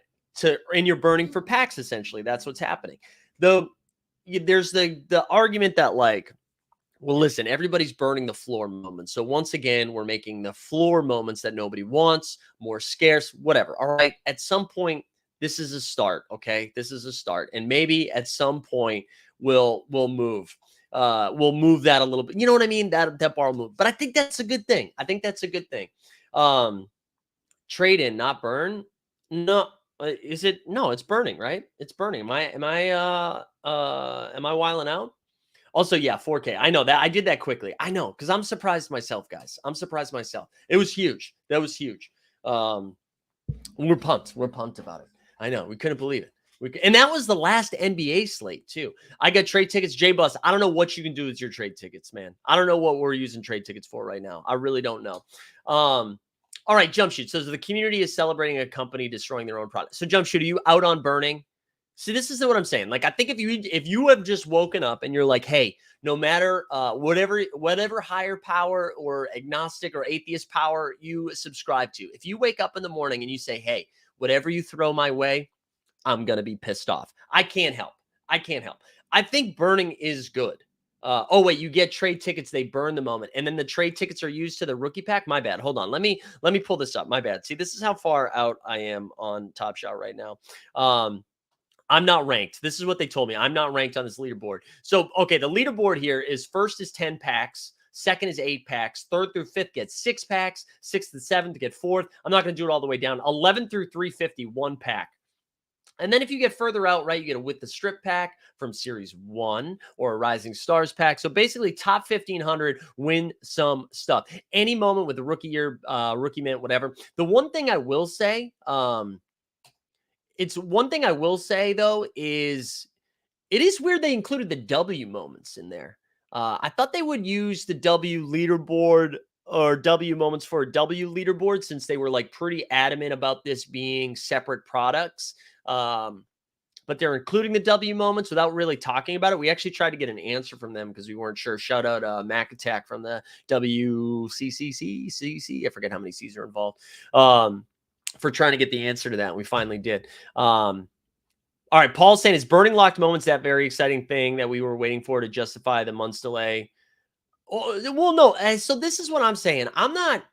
you're burning for packs, essentially. That's what's happening. There's the argument that well, listen, everybody's burning the floor moments. So once again, we're making the floor moments that nobody wants more scarce, whatever. All right. At some point, this is a start. Okay. This is a start. And maybe at some point we'll move that a little bit. You know what I mean? That bar will move. But I think that's a good thing. Trade in, not burn. No. Is it? No, it's burning, right? It's burning. Am I wiling out? Also, yeah, 4K. I know that. I did that quickly. I know, because I'm surprised myself, guys. I'm surprised myself. It was huge. That was huge. We're pumped. We're pumped about it. I know. We couldn't believe it. And that was the last NBA slate, too. I got trade tickets. J-Bus, I don't know what you can do with your trade tickets, man. I don't know what we're using trade tickets for right now. I really don't know. All right, Jumpshoot says the community is celebrating a company destroying their own product. So, Jumpshoot, are you out on burning? See, this is what I'm saying. I think if you have just woken up and you're like, hey, no matter whatever higher power or agnostic or atheist power you subscribe to, if you wake up in the morning and you say, hey, whatever you throw my way, I'm going to be pissed off. I can't help. I think burning is good. Oh, wait, you get trade tickets. They burn the moment. And then the trade tickets are used to the rookie pack. My bad. Hold on. Let me pull this up. My bad. See, this is how far out I am on Top Shot right now. I'm not ranked. This is what they told me. I'm not ranked on this leaderboard. So, okay, the leaderboard here is first is 10 packs. Second is 8 packs. Third through fifth get 6 packs. Sixth and seventh get fourth. I'm not going to do it all the way down. 11 through 350, 1 pack. And then if you get further out, right, you get a With the Strip pack from Series 1 or a Rising Stars pack. So basically top 1,500, win some stuff. Any moment with the rookie year, rookie mint, whatever. The one thing I will say, though, is it is weird they included the W moments in there. I thought they would use the W leaderboard or W moments for a W leaderboard since they were like pretty adamant about this being separate products. But they're including the W moments without really talking about it. We actually tried to get an answer from them because we weren't sure. Shout out Mac Attack from the WCCC. I forget how many C's are involved. For trying to get the answer to that. And we finally did. All right, Paul's saying, is burning locked moments that very exciting thing that we were waiting for to justify the month's delay? Oh, well, no. So this is what I'm saying. I'm not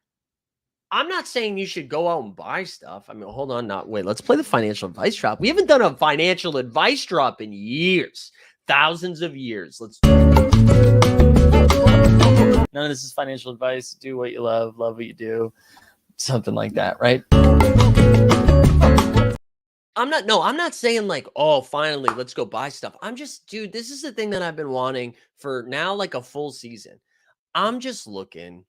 saying you should go out and buy stuff. I mean, hold on, wait. Let's play the financial advice drop. We haven't done a financial advice drop in years, thousands of years. None of this is financial advice. Do what you love what you do, something like that, right? I'm not saying like, oh, finally, let's go buy stuff. I'm just, dude, this is the thing that I've been wanting for now, like a full season. I'm just looking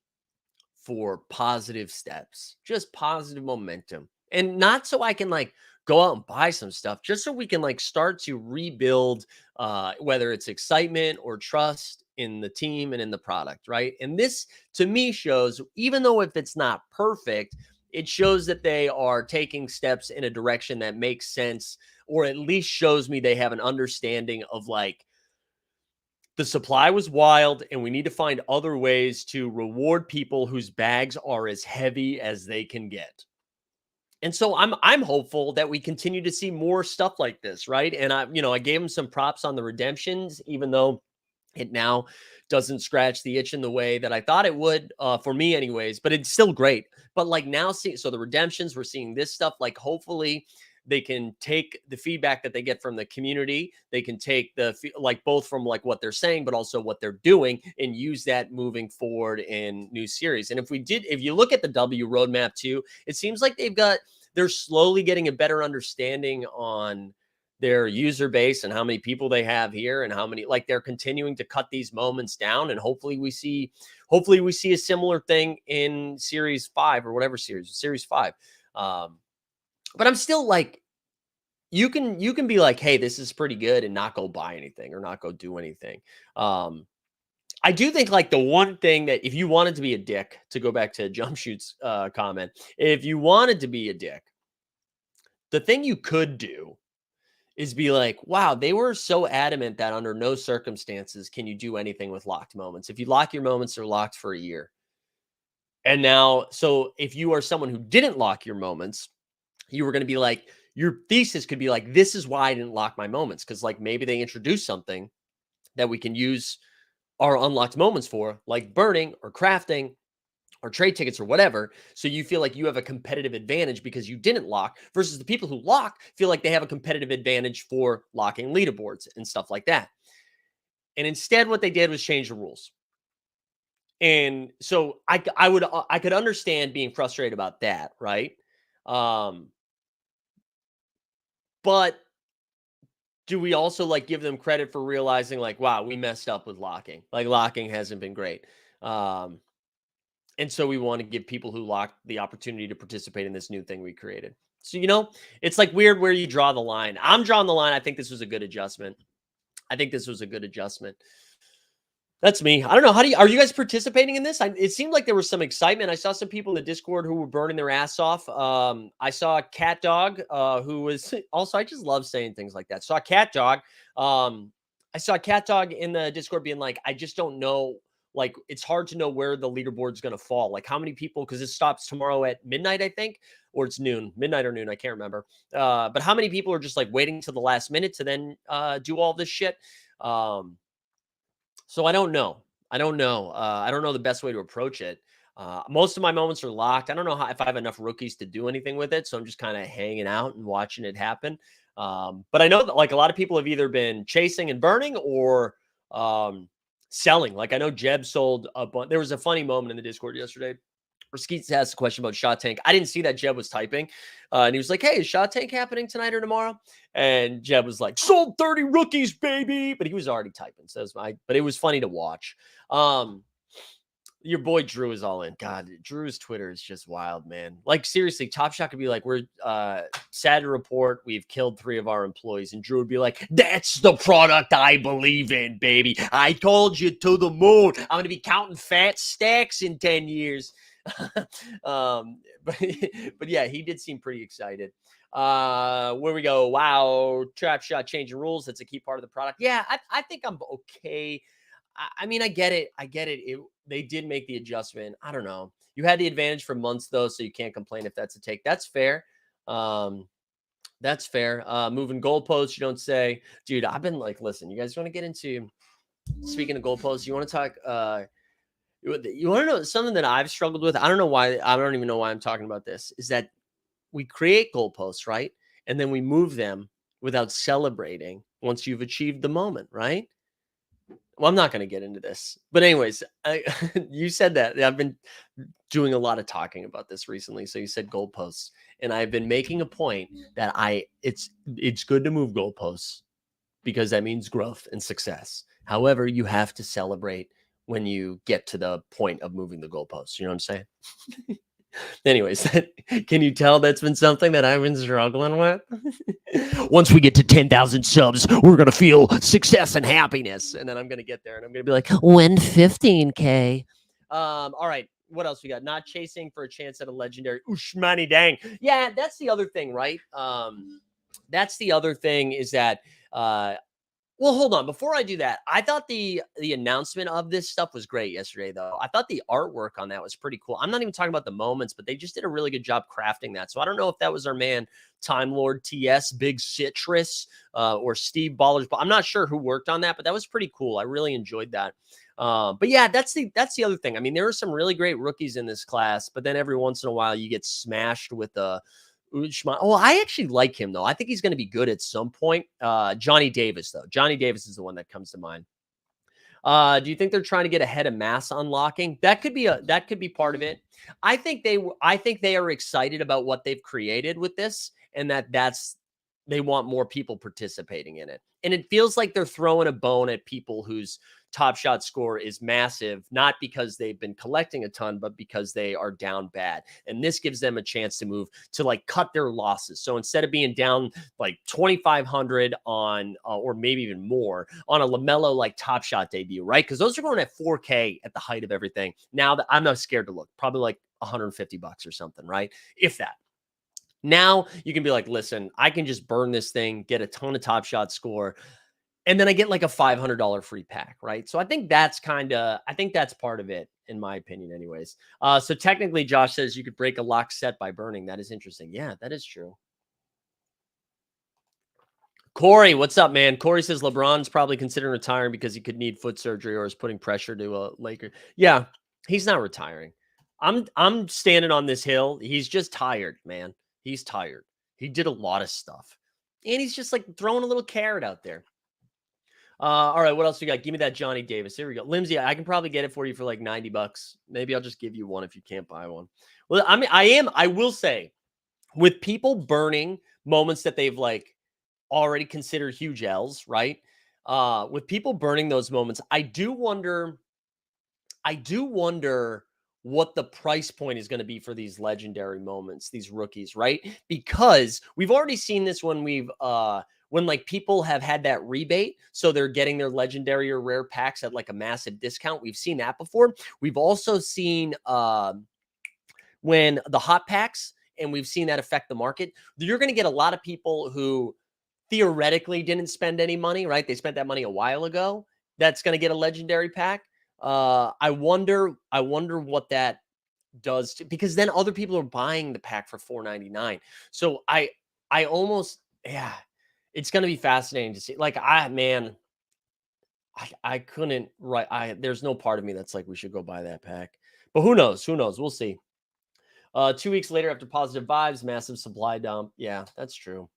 for positive steps, just positive momentum, and not so I can like go out and buy some stuff, just so we can like start to rebuild, whether it's excitement or trust in the team and in the product, right? And this to me shows, even though if it's not perfect, it shows that they are taking steps in a direction that makes sense, or at least shows me they have an understanding of like the supply was wild and we need to find other ways to reward people whose bags are as heavy as they can get. And so I'm hopeful that we continue to see more stuff like this, right? And I gave them some props on the redemptions, even though it now doesn't scratch the itch in the way that I thought it would, for me anyways, but it's still great. But like now so the redemptions, we're seeing this stuff, like hopefully they can take the feedback that they get from the community. They can take like both from like what they're saying, but also what they're doing, and use that moving forward in new series. And if you look at the W roadmap too, it seems like they're slowly getting a better understanding on their user base and how many people they have here and how many, like they're continuing to cut these moments down. And hopefully we see a similar thing in series 5 or whatever series 5. But I'm still like, you can be like, hey, this is pretty good, and not go buy anything or not go do anything. I do think like the one thing that if you wanted to be a dick, to go back to Jump Shoot's comment, if you wanted to be a dick, the thing you could do is be like, wow, they were so adamant that under no circumstances can you do anything with locked moments. If you lock your moments, they're locked for a year. And now, so if you are someone who didn't lock your moments, you were going to be like, your thesis could be like, this is why I didn't lock my moments. Because like maybe they introduced something that we can use our unlocked moments for, like burning or crafting or trade tickets or whatever. So you feel like you have a competitive advantage because you didn't lock, versus the people who lock feel like they have a competitive advantage for locking leaderboards and stuff like that. And instead what they did was change the rules. And so I could understand being frustrated about that, right? But do we also like give them credit for realizing like, wow, we messed up with locking. Like locking hasn't been great. And so we want to give people who locked the opportunity to participate in this new thing we created. So, it's like weird where you draw the line. I'm drawing the line. I think this was a good adjustment. That's me. I don't know. Are you guys participating in this? It seemed like there was some excitement. I saw some people in the Discord who were burning their ass off. I saw Cat Dog, who was also, I just love saying things like that. Saw Cat Dog. I saw Cat Dog in the Discord being like, I just don't know. Like, it's hard to know where the leaderboard's going to fall. Like how many people, because it stops tomorrow at midnight, I think, or it's midnight or noon. I can't remember. But how many people are just like waiting till the last minute to then do all this shit? So I don't know. I don't know the best way to approach it. Most of my moments are locked. I don't know if I have enough rookies to do anything with it. So I'm just kind of hanging out and watching it happen. But I know that like a lot of people have either been chasing and burning or selling. Like I know Jeb sold a bunch. There was a funny moment in the Discord yesterday Skeets asked a question about Shot Tank. I didn't see that Jeb was typing. And he was like, hey, is Shot Tank happening tonight or tomorrow? And Jeb was like, sold 30 rookies, baby. But he was already typing. So but it was funny to watch. Your boy Drew is all in. God, Drew's Twitter is just wild, man. Like, seriously, Top Shot could be like, we're sad to report we've killed 3 of our employees. And Drew would be like, that's the product I believe in, baby. I told you to the moon. I'm going to be counting fat stacks in 10 years. But yeah, he did seem pretty excited. Where we go? Wow, Trap Shot changing rules. That's a key part of the product. Yeah, I think I'm okay. I mean, I get it. They did make the adjustment. I don't know. You had the advantage for months though, so you can't complain if that's a take. That's fair. That's fair. Moving goalposts, you don't say, dude. I've been like, listen, you guys want to get into speaking of goalposts? You want to talk? You want to know something that I've struggled with? I don't know why. I don't even know why I'm talking about this. Is that we create goalposts, right? And then we move them without celebrating once you've achieved the moment, right? Well, I'm not going to get into this. But anyways, you said that. I've been doing a lot of talking about this recently. So you said goalposts. And I've been making a point that it's good to move goalposts because that means growth and success. However, you have to celebrate when you get to the point of moving the goalposts. You know what I'm saying? Anyways, can you tell that's been something that I've been struggling with? Once we get to 10,000 subs, we're going to feel success and happiness. And then I'm going to get there and I'm going to be like, when 15K. All right. What else we got? Not chasing for a chance at a legendary. Ushmani dang. Yeah, that's the other thing, right? That's the other thing is that well, hold on. Before I do that, I thought the announcement of this stuff was great yesterday, though. I thought the artwork on that was pretty cool. I'm not even talking about the moments, but they just did a really good job crafting that. So I don't know if that was our man, Time Lord TS, Big Citrus, or Steve Ballers. But I'm not sure who worked on that, but that was pretty cool. I really enjoyed that. But yeah, that's the other thing. I mean, there are some really great rookies in this class, but then every once in a while you get smashed with a Oh, I actually like him though. I think he's going to be good at some point. Johnny Davis though. Johnny Davis is the one that comes to mind. Do you think they're trying to get ahead of mass unlocking? That could be part of it. I think they are excited about what they've created with this, and they want more people participating in it. And it feels like they're throwing a bone at people whose Top Shot score is massive, not because they've been collecting a ton, but because they are down bad. And this gives them a chance to move to like cut their losses. So instead of being down like 2,500 on, or maybe even more on a LaMelo like Top Shot debut, right? Because those are going at 4K at the height of everything. Now that I'm not scared to look, probably like $150 or something, right? If that. Now you can be like, listen, I can just burn this thing, get a ton of Top Shot score, and then I get like a $500 free pack, right? So I think that's part of it, in my opinion, anyways. So technically, Josh says you could break a lock set by burning. That is interesting. Yeah, that is true. Corey, what's up, man? Corey says LeBron's probably considering retiring because he could need foot surgery or is putting pressure to a Laker. Yeah, he's not retiring. I'm standing on this hill. He's just tired, man. He's tired. He did a lot of stuff. And he's just like throwing a little carrot out there. All right, what else we got? Give me that Johnny Davis. Here we go. Limsy, I can probably get it for you for like $90. Maybe I'll just give you one if you can't buy one. Well, I mean, I will say, with people burning moments that they've like already considered huge L's, right? With people burning those moments, I do wonder what the price point is going to be for these legendary moments, these rookies, right? Because we've already seen this when like people have had that rebate, so they're getting their legendary or rare packs at like a massive discount. We've seen that before. We've also seen when the hot packs, and we've seen that affect the market. You're going to get a lot of people who theoretically didn't spend any money, right? They spent that money a while ago. That's going to get a legendary pack. I wonder what that does because then other people are buying the pack for $4.99. So I almost, yeah, it's going to be fascinating to see. Like, I couldn't write. There's no part of me that's like, we should go buy that pack, but who knows? We'll see. 2 weeks later, after positive vibes, massive supply dump. Yeah, that's true.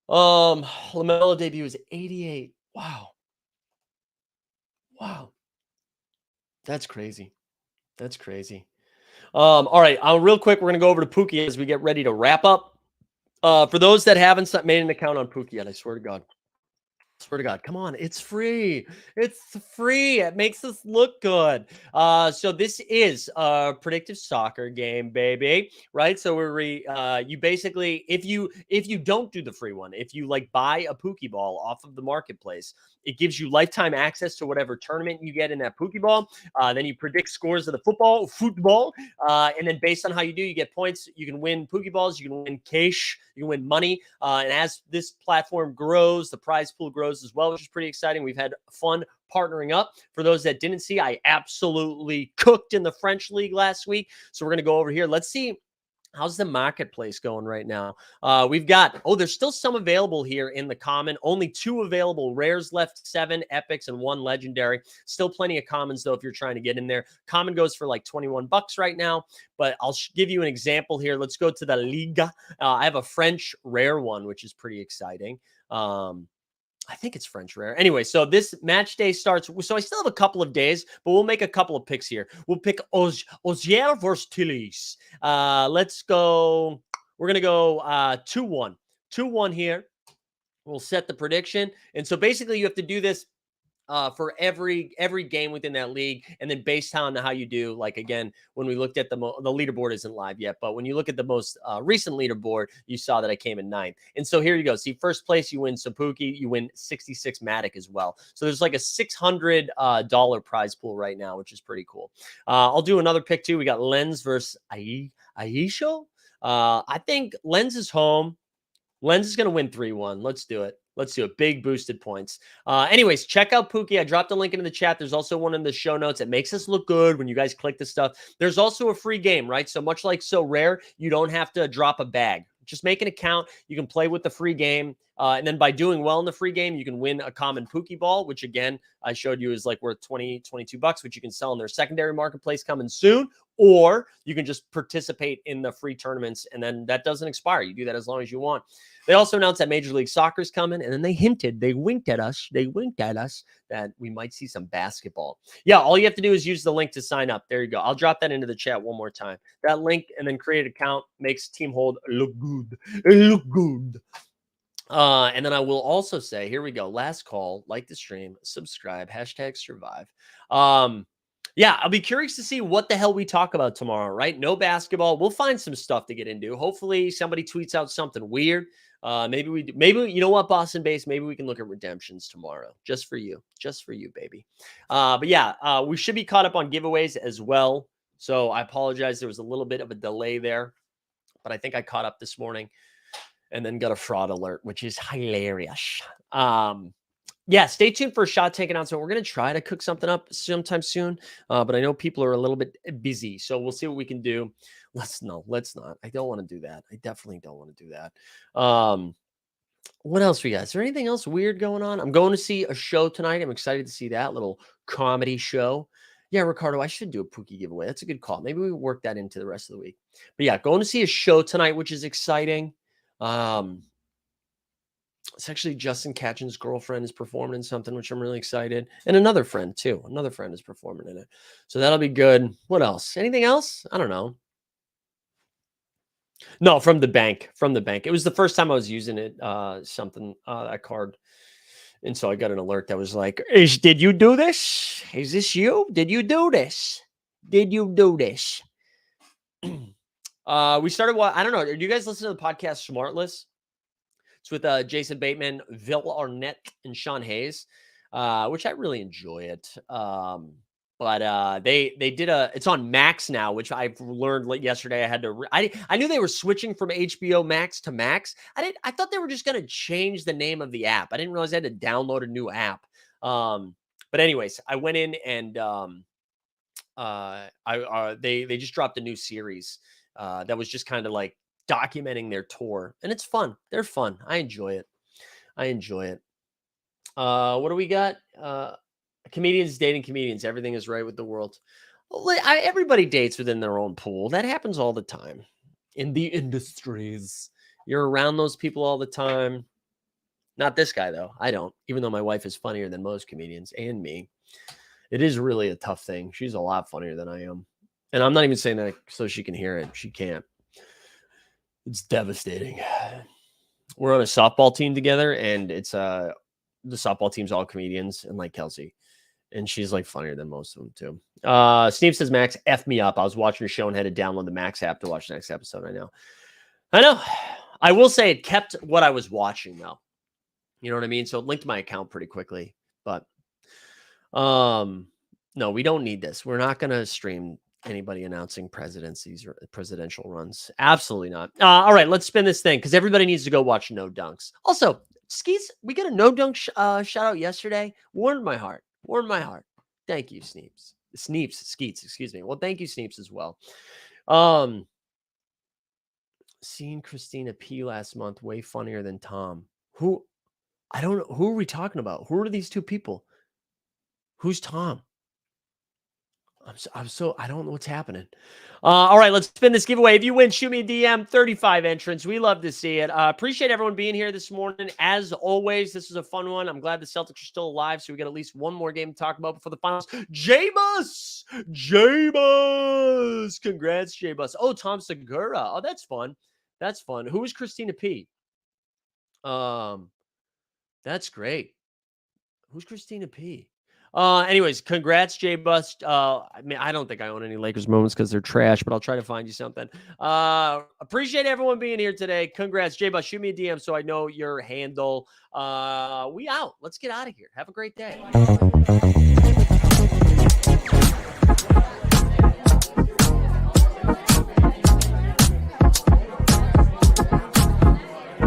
LaMelo debut is 88. Wow. That's crazy. All right, real quick, we're gonna go over to Pookie as we get ready to wrap up. For those that haven't made an account on Pookie yet, I swear to God. Swear to God, come on, it's free. It's free. It makes us look good. So this is a predictive soccer game, baby. Right? So you basically, if you don't do the free one, if you like buy a Pokeball off of the marketplace, it gives you lifetime access to whatever tournament you get in that Pokeball. Then you predict scores of the football, and then based on how you do, you get points. You can win Pokeballs, you can win cash, you can win money. And as this platform grows, the prize pool grows as well, which is pretty exciting. We've had fun partnering up. For those that didn't see, I absolutely cooked in the French League last week. So we're going to go over here. Let's see. How's the marketplace going right now? We've got, there's still some available here in the common. Only 2 available. Rares left, 7 epics and 1 legendary. Still plenty of commons, though, if you're trying to get in there. Common goes for like $21 right now, but I'll give you an example here. Let's go to the Liga. I have a French rare one, which is pretty exciting. I think it's French rare. Anyway, so this match day starts. So I still have a couple of days, but we'll make a couple of picks here. We'll pick Ozier versus Tillis. Let's go. We're going to go 2-1. 2-1 here. We'll set the prediction. And so basically you have to do this for every game within that league, and then based on how you do, like again, when we looked at the leaderboard isn't live yet, but when you look at the most recent leaderboard, you saw that I came in 9th. And so here you go. See, first place you win Sapuki, you win 66 Matic as well. So there's like a $600 prize pool right now, which is pretty cool. I'll do another pick too. We got Lens versus Aisho. I think Lens is home. Lens is going to win 3-1. Let's do it. Let's do it. Big boosted points. Anyways, check out Pookie. I dropped a link into the chat. There's also one in the show notes. It makes us look good when you guys click this stuff. There's also a free game, right? So much like So Rare, you don't have to drop a bag. Just make an account. You can play with the free game. And then by doing well in the free game, you can win a common Pokeball, which again, I showed you is like worth $22, which you can sell in their secondary marketplace coming soon. Or you can just participate in the free tournaments, and then that doesn't expire. You do that as long as you want. They also announced that Major League Soccer is coming, and then they winked at us that we might see some basketball. Yeah, all you have to do is use the link to sign up. There you go. I'll drop that into the chat one more time. That link, and then create an account, makes Team Hold look good. Look good. And then I will also say, here we go. Last call, like the stream, subscribe, #survive. Yeah, I'll be curious to see what the hell we talk about tomorrow, right? No basketball. We'll find some stuff to get into. Hopefully somebody tweets out something weird. Maybe you know what, Boston base, maybe we can look at redemptions tomorrow. Just for you, baby. But yeah, we should be caught up on giveaways as well. So I apologize. There was a little bit of a delay there, but I think I caught up this morning and then got a fraud alert, which is hilarious. Yeah, stay tuned for a shot take announcement. We're going to try to cook something up sometime soon, but I know people are a little bit busy, so we'll see what we can do. Let's not. I don't want to do that. I definitely don't want to do that. What else we got? Is there anything else weird going on? I'm going to see a show tonight. I'm excited to see that little comedy show. Yeah, Ricardo, I should do a Pookie giveaway. That's a good call. Maybe we work that into the rest of the week. But yeah, going to see a show tonight, which is exciting. It's actually Justin Katchen's girlfriend is performing in something, which I'm really excited. And another friend too. Another friend is performing in it. So that'll be good. What else? Anything else? I don't know. No, from the bank. It was the first time I was using it, that card. And so I got an alert that was like, did you do this? Is this you? Did you do this? We started, I don't know. Do you guys listen to the podcast Smartless? It's with Jason Bateman, Vil Arnett, and Sean Hayes, which I really enjoy it. But they did it's on Max now, which I've learned yesterday. I had to. I knew they were switching from HBO Max to Max. I thought they were just going to change the name of the app. I didn't realize I had to download a new app. But anyways, I went in and they just dropped a new series that was just kind of like documenting their tour, and it's fun. They're fun. I enjoy it. What do we got? Comedians dating comedians. Everything is right with the world. Everybody dates within their own pool. That happens all the time in the industries. You're around those people all the time. Not this guy though. I don't. Even though my wife is funnier than most comedians and me, it is really a tough thing. She's a lot funnier than I am. And I'm not even saying that so she can hear it. She can't. It's devastating. We're on a softball team together, and it's the softball team's all comedians and like Kelsey. And she's like funnier than most of them too. Sneep says, Max, F me up. I was watching your show and had to download the Max app to watch the next episode. I know. I will say it kept what I was watching though. You know what I mean? So it linked my account pretty quickly. But no, we don't need this. We're not gonna stream anybody announcing presidencies or presidential runs. Absolutely not. All right, let's spin this thing because everybody needs to go watch No Dunks. Also, Skeets, we got a No Dunk shout out yesterday. Warmed my heart. Thank you, Skeets, excuse me. Well, thank you, Sneeps, as well. Seen Christina P last month, way funnier than Tom. I don't know. Who are we talking about? Who are these two people? Who's Tom? I don't know what's happening. All right, let's spin this giveaway. If you win, shoot me a DM, 35 entrants. We love to see it. Appreciate everyone being here this morning. As always, this is a fun one. I'm glad the Celtics are still alive, so we got at least one more game to talk about before the finals. J-Bus! Congrats, J-Bus. Oh, Tom Segura. Oh, that's fun. Who is Christina P? That's great. Who's Christina P? Anyways, congrats, Jay Bust. I mean, I don't think I own any Lakers moments because they're trash, but I'll try to find you something. Appreciate everyone being here today. Congrats, Jay Bust. Shoot me a DM so I know your handle. We out. Let's get out of here. Have a great day.